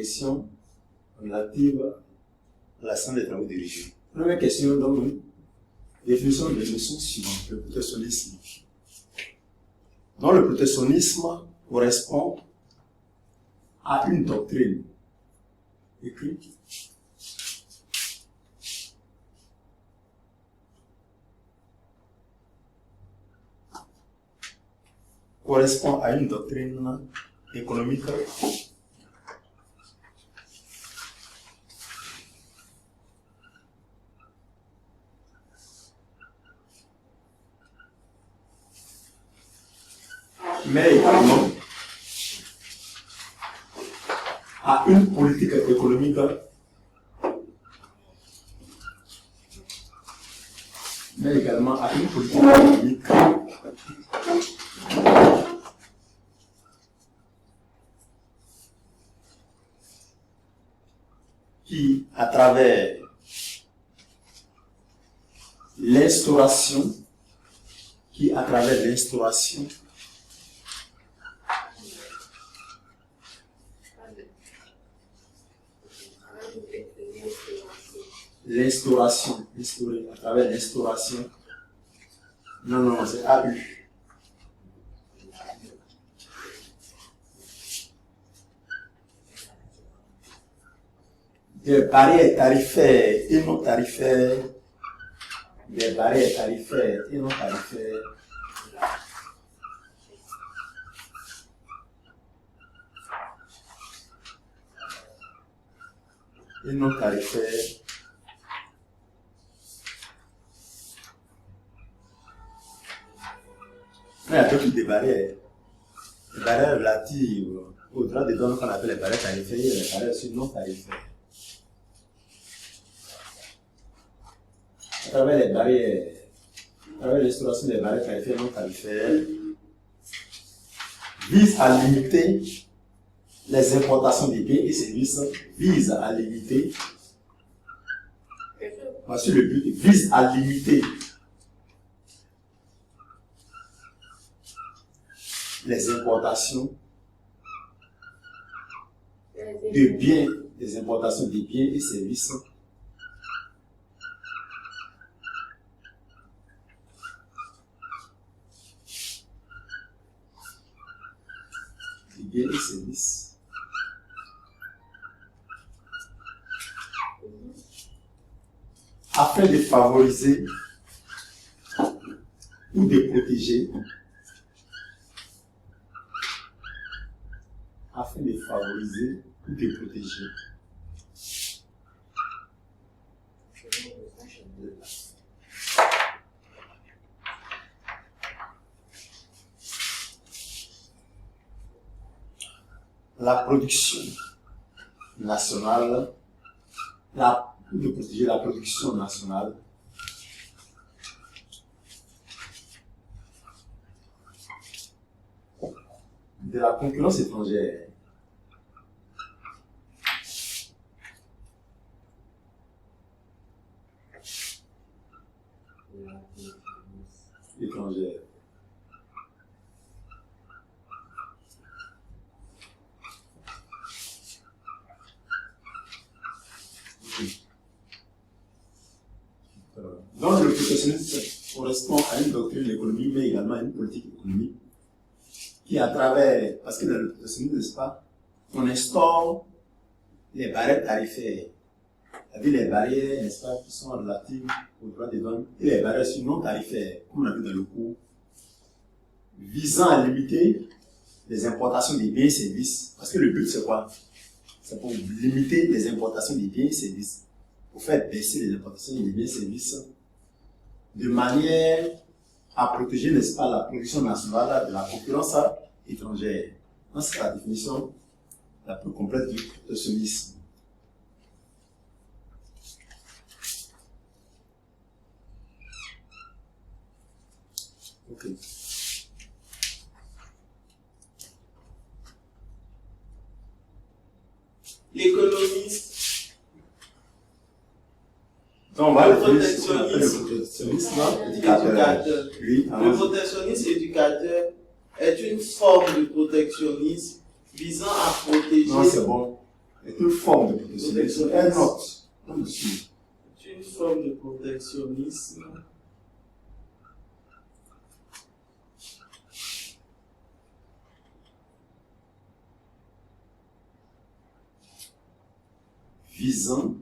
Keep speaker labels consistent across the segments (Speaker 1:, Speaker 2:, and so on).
Speaker 1: questions relatives à la scène des travaux de région. Première question, donc, définition des notions suivantes. Le protectionnisme. Donc, le protectionnisme correspond à une doctrine écrite correspond à une doctrine économique mais également à une politique économique qui, à travers l'instauration, non, c'est AU. Des barrières tarifaires et non tarifaires, Mais il y a d'autres des barrières. Les barrières relatives aux droits des douanes qu'on appelle les barrières tarifaires et les barrières non tarifaires. À travers les barrières, à travers l'instauration des barrières tarifaires et non tarifaires, vise à limiter les importations des biens et services, voici le but, vise à limiter les importations de biens, et services afin de favoriser ou de protéger la production nationale, de protéger la production nationale de la concurrence étrangère. Donc le protectionnisme correspond à une doctrine économique, mais également à une politique économique qui à travers, parce que dans le protectionnisme, n'est-ce pas, on instaure les barrières tarifaires, c'est-à-dire les barrières, n'est-ce pas, qui sont relatives aux droits des douanes, et les barrières non tarifaires, comme on a vu dans le cours, visant à limiter les importations des biens et services, parce que le but c'est quoi? C'est pour limiter les importations des biens et services, pour faire baisser les importations des biens et services, de manière à protéger, n'est-ce pas, la production nationale de la concurrence étrangère. C'est la définition la plus complète du protectionnisme. Ok.
Speaker 2: L'économiste.
Speaker 1: Donc, on va
Speaker 2: le protectionnisme éducateur.
Speaker 1: Oui,
Speaker 2: le protectionnisme éducateur est une forme de protectionnisme visant à protéger.
Speaker 1: Non, c'est bon. est une forme de protectionnisme. Elle note en dessous.
Speaker 2: C'est une forme de protectionnisme.
Speaker 1: Visant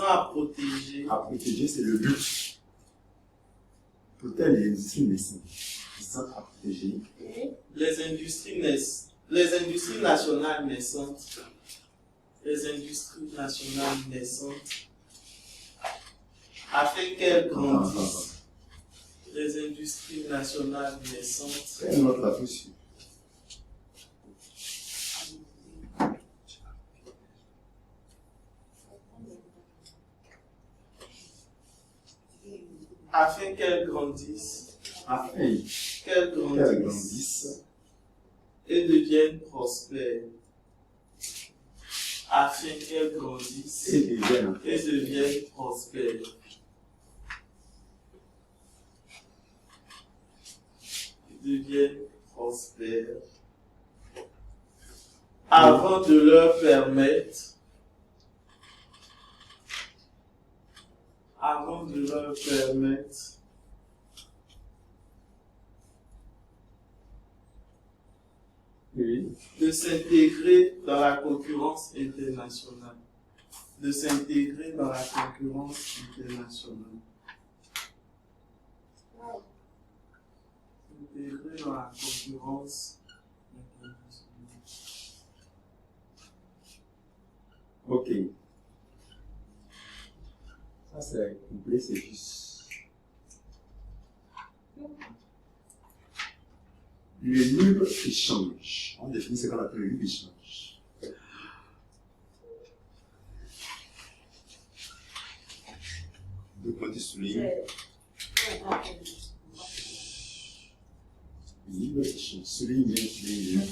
Speaker 2: à protéger.
Speaker 1: À protéger, c'est le but. Protéger les industries naissantes. Visant à protéger.
Speaker 2: Les industries nationales naissantes. Les industries nationales naissantes. Afin qu'elles grandissent. Les industries nationales naissantes.
Speaker 1: Elle note la dessus.
Speaker 2: Afin qu'elles grandissent.
Speaker 1: Afin
Speaker 2: qu'elles grandissent. Et deviennent prospères. Afin qu'elles grandissent.
Speaker 1: Et
Speaker 2: deviennent prospères. Deviennent prospères. Avant de leur permettre de s'intégrer dans la concurrence internationale. S'intégrer dans la concurrence internationale.
Speaker 1: Ok. Ça c'est complet, c'est juste. Le libre échange. On définit ce qu'on appelle le libre échange. Deux points de souligne. Libre échange. Souligne bien, souligne bien.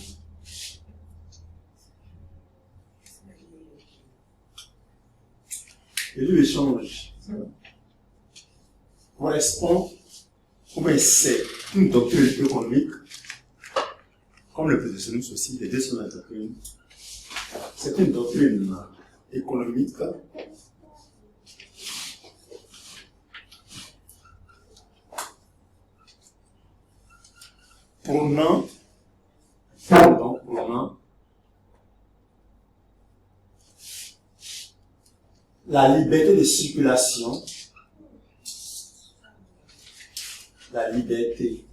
Speaker 1: Le libre échange correspond, c'est une doctrine économique, comme le protectionnisme aussi, les deux sont la doctrine. C'est une doctrine économique prônant la liberté de circulation, la liberté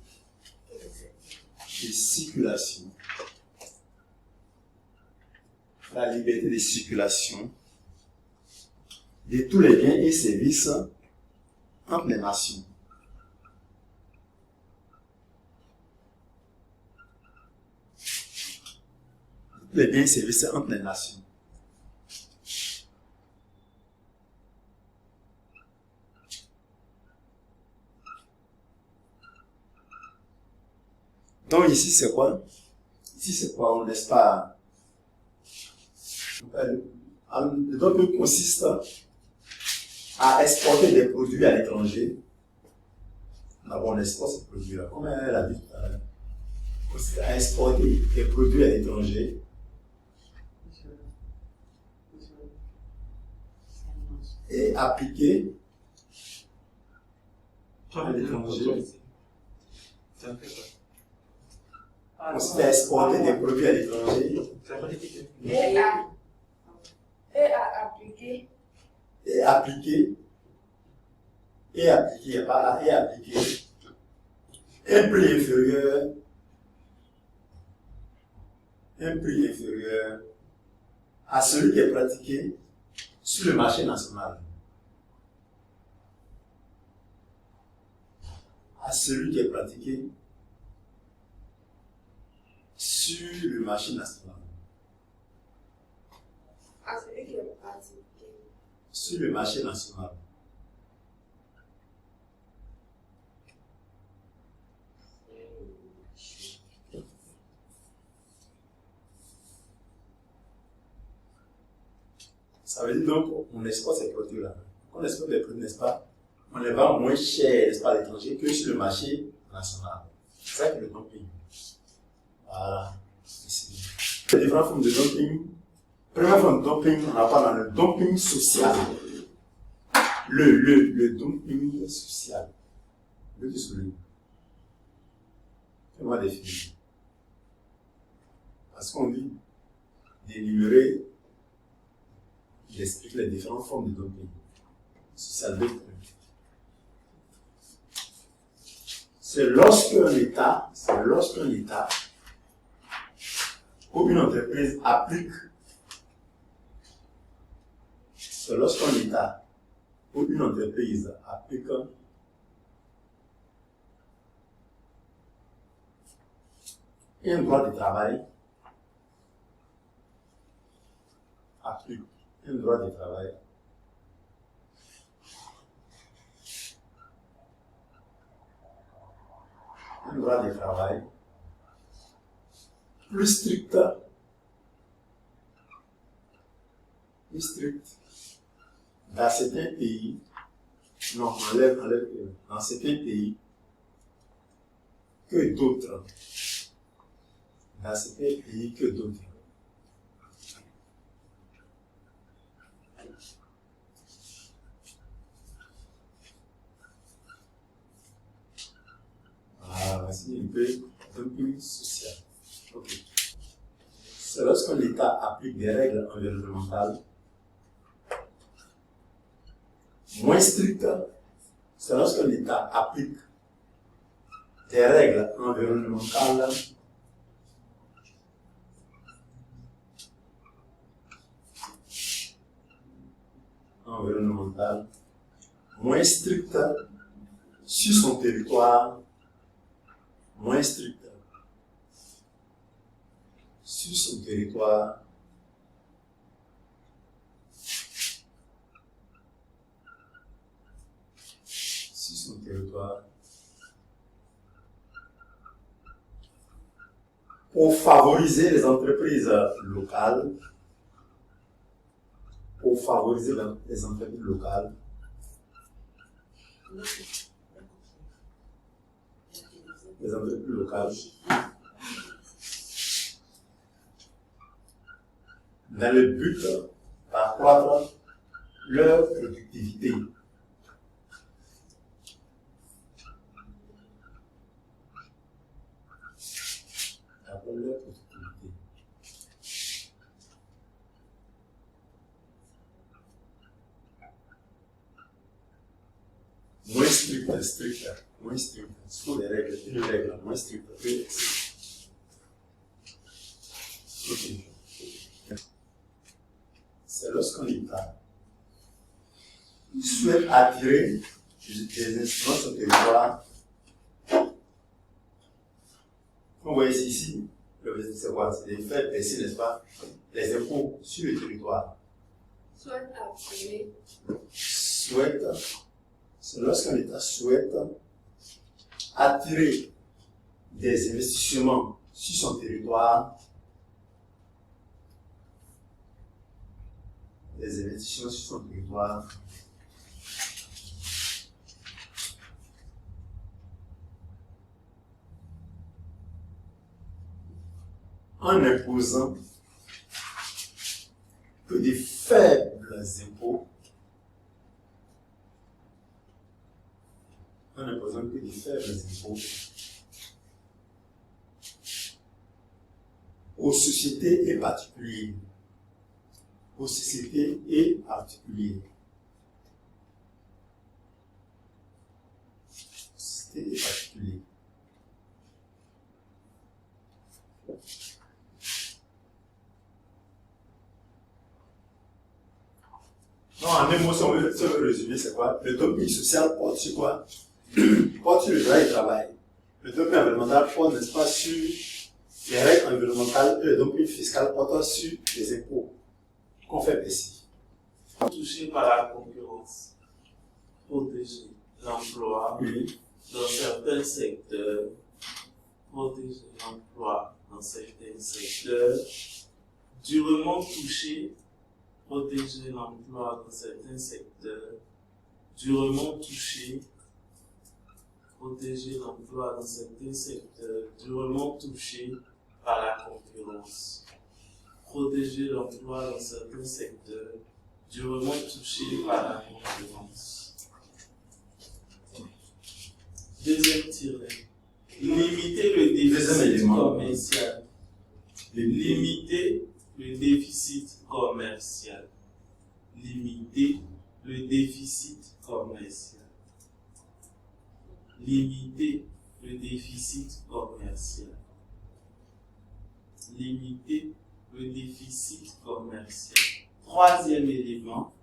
Speaker 1: de circulation, de tous les biens et services entre les nations. Les biens et services entre les nations. Donc ici c'est quoi? Ici c'est quoi? N'est-ce pas? Le dumping consiste à exporter des produits à l'étranger. D'abord on exporte ces produits-là, comme elle a dit tout à l'heure. Consiste à exporter des produits à l'étranger. Et appliquer à l'étranger. Consiste à exporter des produits à l'étranger. Et appliquer un prix inférieur à celui qui est pratiqué sur le marché national. Sur le marché national. Sur le marché national. Ça veut dire donc on exporte ces produits-là. On exporte les produits, n'est-ce pas? On les vend moins cher, n'est-ce pas, à l'étranger que sur le marché national. C'est ça qui est le dumping. Voilà. Ici. Les différentes formes de dumping Première forme de dumping, on n'a pas dans le dumping social. Le dumping social. Je te souligne. Fais-moi définir. Parce qu'on dit d'énumérer, il explique les différentes formes de dumping social. C'est lorsqu'un État ou une entreprise applique, c'est lorsqu'un État ou une entreprise applique un droit de travail, applique un droit de travail plus strict dans certains pays, non, dans certains pays que d'autres. Dans certains pays que d'autres. Voici un peu dumping social. Okay. C'est lorsque l'État applique des règles environnementales moins strictes. C'est lorsque l'État applique des règles environnementales moins strictes sur son territoire, pour favoriser les entreprises locales, dans le but d'accroître leur productivité. Moins strict, sous les règles, une règle moins stricte. Okay. C'est lorsqu'un État souhaite attirer des instruments sur le territoire. Vous voyez ici, le business c'est quoi? C'est de faire baisser, n'est-ce pas, les impôts sur le territoire. C'est lorsqu'un État souhaite attirer des investissements sur son territoire, en imposant que des faibles impôts, aux sociétés et particuliers. Non, en un mot, si on veut résumer, c'est quoi? Le dumping social porte sur quoi? Porte sur le droit du travail. Le dumping environnemental porte, n'est-ce pas, sur les règles environnementales et le dumping fiscal porte sur les impôts qu'on fait baisser.
Speaker 2: Touché par la concurrence, protéger l'emploi dans certains secteurs, durement touché, protéger l'emploi dans certains secteurs, durement touché, protéger l'emploi dans certains secteurs, durement touché par la concurrence. protéger l'emploi dans certains secteurs durement touchés par la concurrence. Deuxième tiret. Limiter le déficit commercial. Limiter le déficit commercial. Limiter le déficit commercial. Limiter le déficit commercial. Limiter le déficit commercial. Troisième élément,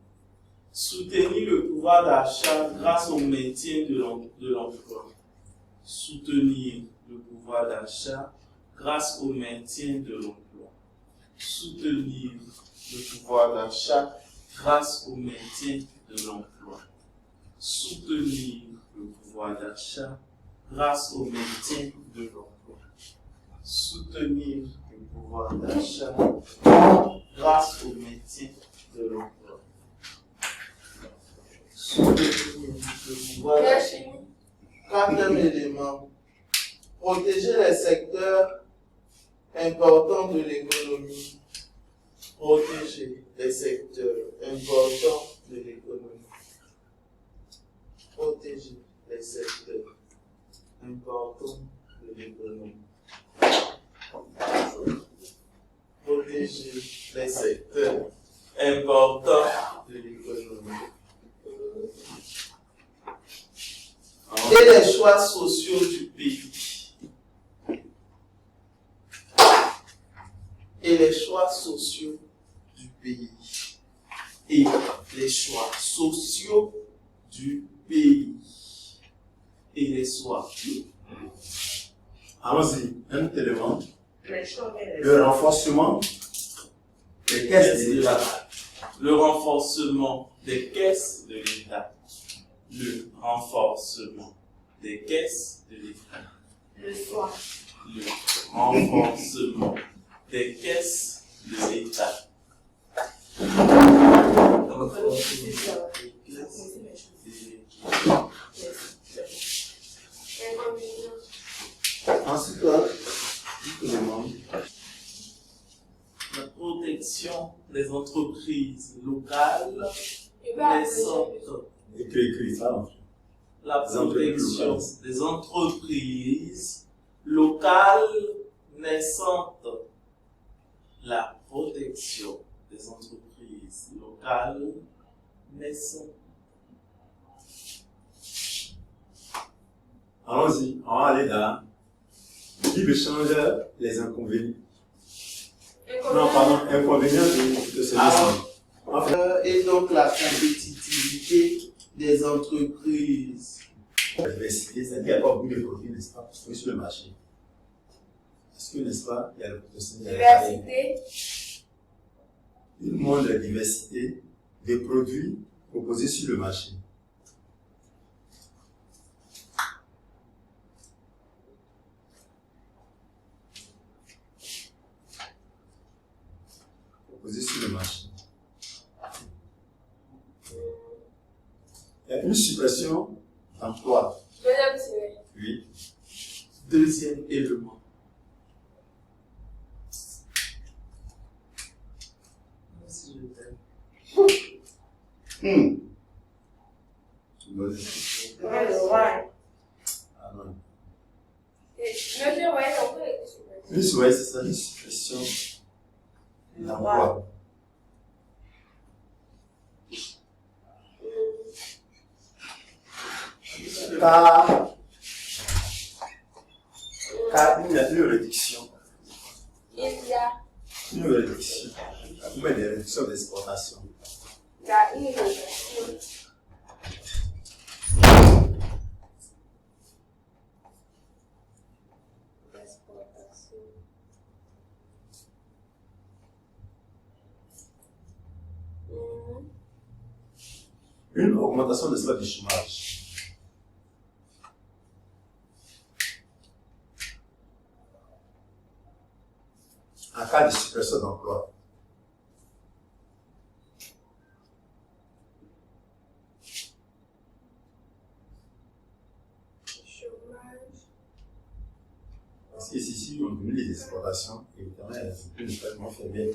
Speaker 2: soutenir le pouvoir d'achat grâce au maintien de l'emploi. Soutenir le pouvoir d'achat grâce au maintien de l'emploi. Soutenir le pouvoir d'achat grâce au maintien de l'emploi. Soutenir le pouvoir d'achat grâce au maintien de l'emploi. Soutenir le pouvoir d'achat grâce au maintien de l'emploi. Soutenir le pouvoir d'achat. Quatrième élément, protéger les secteurs importants de l'économie. Protéger les secteurs importants de l'économie. Protéger les secteurs importants de l'économie. Protéger les secteurs importants de l'économie. Et les choix sociaux du pays. Et les choix sociaux du pays. Et les choix sociaux du pays. Et les choix.
Speaker 1: Allons-y, un autre élément. Le renforcement des caisses de l'État.
Speaker 2: Le renforcement des caisses de l'État. Le renforcement des caisses de l'État.
Speaker 3: Le soir.
Speaker 2: Le renforcement des caisses de l'État.
Speaker 1: Ensuite,
Speaker 2: la protection des entreprises locales naissantes.
Speaker 1: écrit ça.
Speaker 2: La protection des entreprises locales naissantes. La protection des entreprises locales naissantes.
Speaker 1: Allons-y, on va aller là. Qui veut changer les inconvénients? Non, pardon, inconvénients de ce
Speaker 2: Alors, et donc la compétitivité des entreprises.
Speaker 1: La diversité, c'est-à-dire qu'il n'y a pas beaucoup de produits, n'est-ce pas, sur le marché. Parce que, n'est-ce pas, il y a le potentiel.
Speaker 3: Diversité.
Speaker 1: Il montre la diversité des produits proposés sur le marché. Proposés sur le marché. Il y a une suppression d'emploi.
Speaker 3: Deuxième tiré.
Speaker 1: Oui.
Speaker 2: Deuxième élément. Si je t'aime.
Speaker 1: Ah non.
Speaker 3: Monsieur, ouais, on peut les supprimer.
Speaker 1: Une ouais, c'est ça, une suppression d'emploi. Car il y a une réduction.
Speaker 3: Il y a
Speaker 1: Une réduction. Combien de réductions d'exportation?
Speaker 3: il y a une réduction. Exportation.
Speaker 1: Une augmentation de l'espace du chômage. En cas de suppression d'emploi.
Speaker 3: Chômage.
Speaker 1: Parce qu'il justice ici, on diminue les exploitations et l'éternel a plus complètement fermé.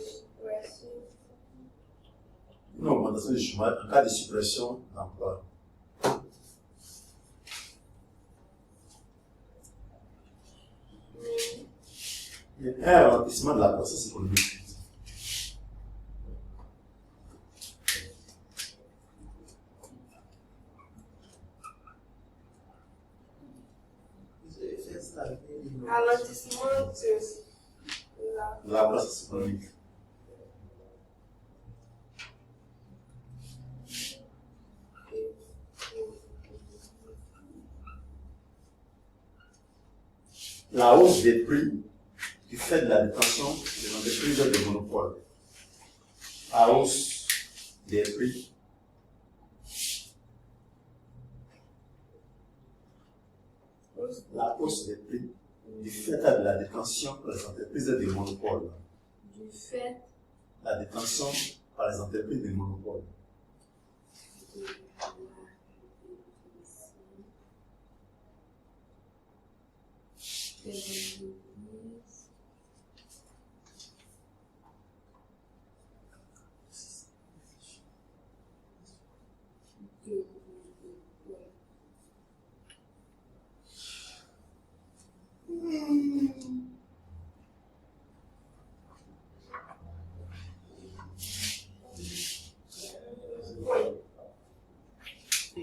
Speaker 3: Ouais, si.
Speaker 1: Une augmentation du chômage en cas de suppression d'emploi. Il y a un ralentissement de la croissance économique.
Speaker 3: Ralentissement de
Speaker 1: La croissance économique. La hausse des prix du fait de la détention des entreprises de monopole. La hausse des prix la hausse des prix du fait de la détention par les entreprises de monopole.
Speaker 3: du fait
Speaker 1: La détention par les entreprises de monopole.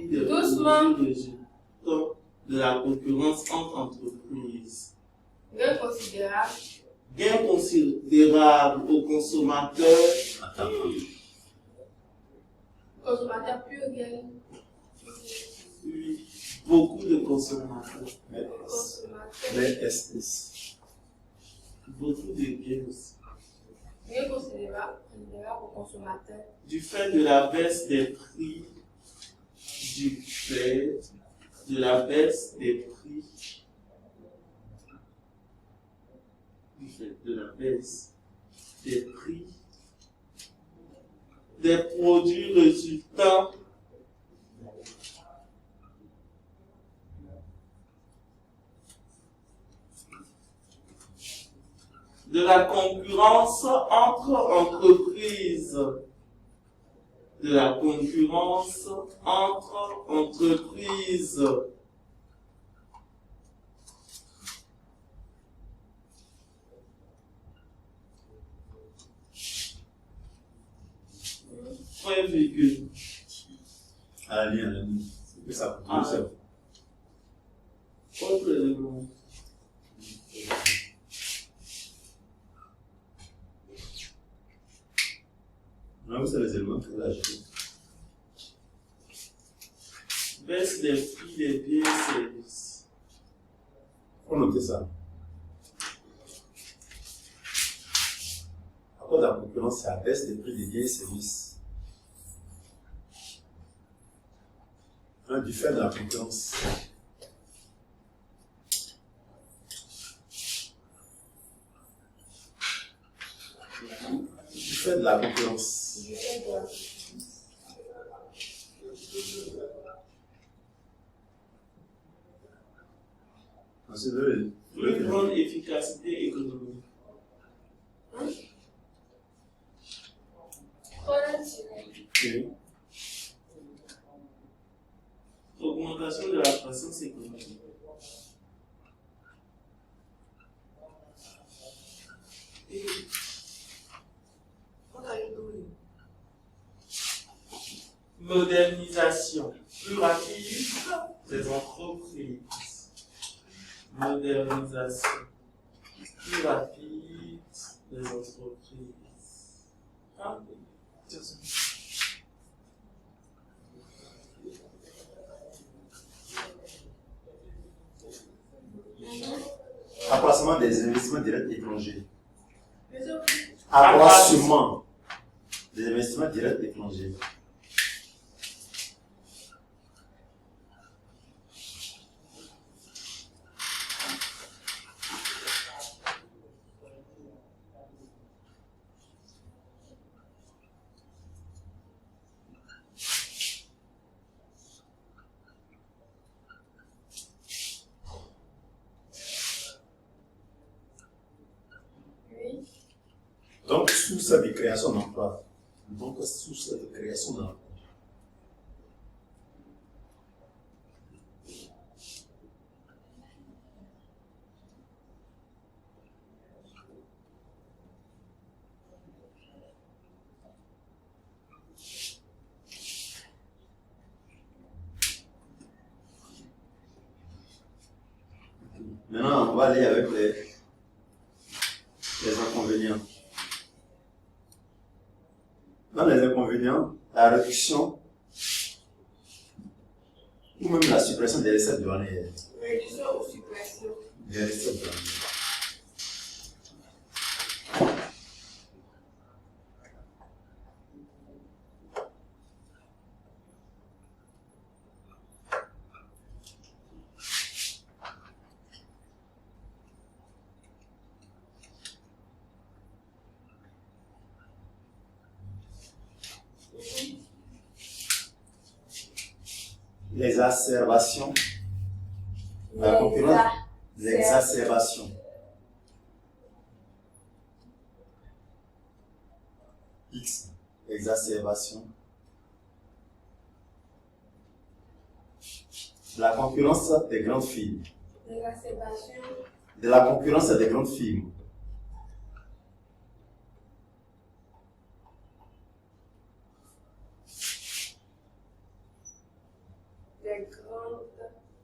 Speaker 3: Doucement.
Speaker 2: De la concurrence entre entreprises.
Speaker 3: gain considérable
Speaker 2: Gain considérable aux consommateurs.
Speaker 3: consommateur pur gain
Speaker 2: Oui, beaucoup de consommateurs.
Speaker 3: consommateur
Speaker 1: Les SS.
Speaker 2: Beaucoup de gains aussi.
Speaker 3: gain considérable au consommateur
Speaker 2: Du fait de la baisse des prix, du fait de la baisse des prix, du fait de la baisse des prix, des produits résultant de la concurrence entre entreprises. De la concurrence entre entreprises. Point virgule.
Speaker 1: À la ligne. C'est que ça
Speaker 2: Ah.
Speaker 1: ça.
Speaker 2: Autre élément.
Speaker 1: Là, c'est les éléments que vous ajoutez.
Speaker 2: Baisse des prix des biens et services.
Speaker 1: Il faut noter ça. À cause de la concurrence, c'est la baisse des prix des biens et services. Du fait de la concurrence. Du fait de la concurrence.
Speaker 3: du fait de
Speaker 1: Ensuite,
Speaker 2: Plus grande efficacité économique.
Speaker 3: relationnel
Speaker 2: Augmentation de la croissance économique. Modernisation plus rapide des entreprises. Modernisation plus rapide des entreprises. Ah,
Speaker 1: accroissement des investissements directs étrangers.
Speaker 3: les autres
Speaker 1: Accroissement des investissements directs étrangers. source de création d'emploi. Donc, source de création d'emploi. Maintenant, on va aller avec les inconvénients. Dans les inconvénients, la réduction ou même la suppression des recettes douanières.
Speaker 3: Réduction ou suppression.
Speaker 1: Des recettes douanières. L'exacerbation. La concurrence. L'exacerbation. X. Exacerbation. La concurrence des grandes firmes.
Speaker 3: L'exacerbation.
Speaker 1: De la concurrence des grandes firmes.
Speaker 3: Des grandes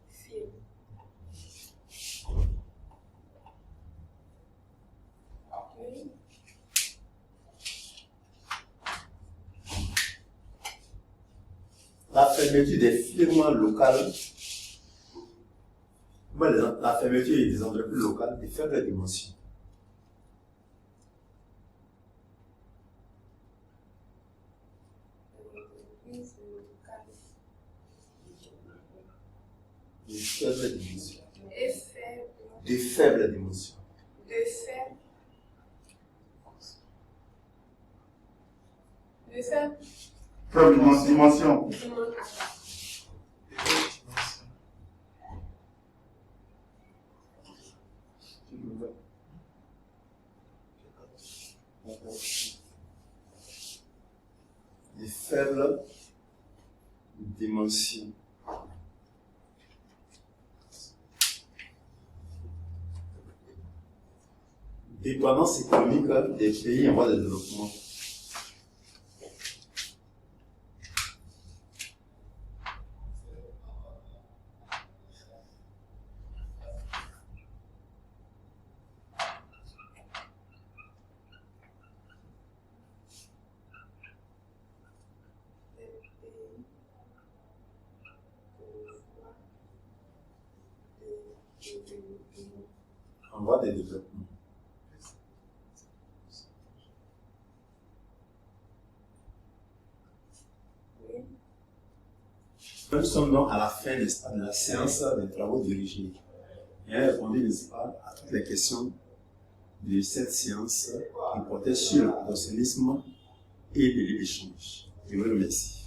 Speaker 3: firmes. Oui.
Speaker 1: La fermeture des firmes locales. La fermeture des entreprises locales de faible dimension. De faible dimension.
Speaker 3: Et faible.
Speaker 1: De faible dimension.
Speaker 3: De faible. De faible.
Speaker 4: Faible dimension.
Speaker 1: De faible dimension. Dépendance économique des pays en voie de développement. En voie de développement. Nous sommes donc à la fin, n'est-ce pas, de la séance des travaux dirigés. Et elle a répondu, n'est-ce pas, à toutes les questions de cette séance qui portait sur le protectionnisme et de l'échange. Je vous remercie.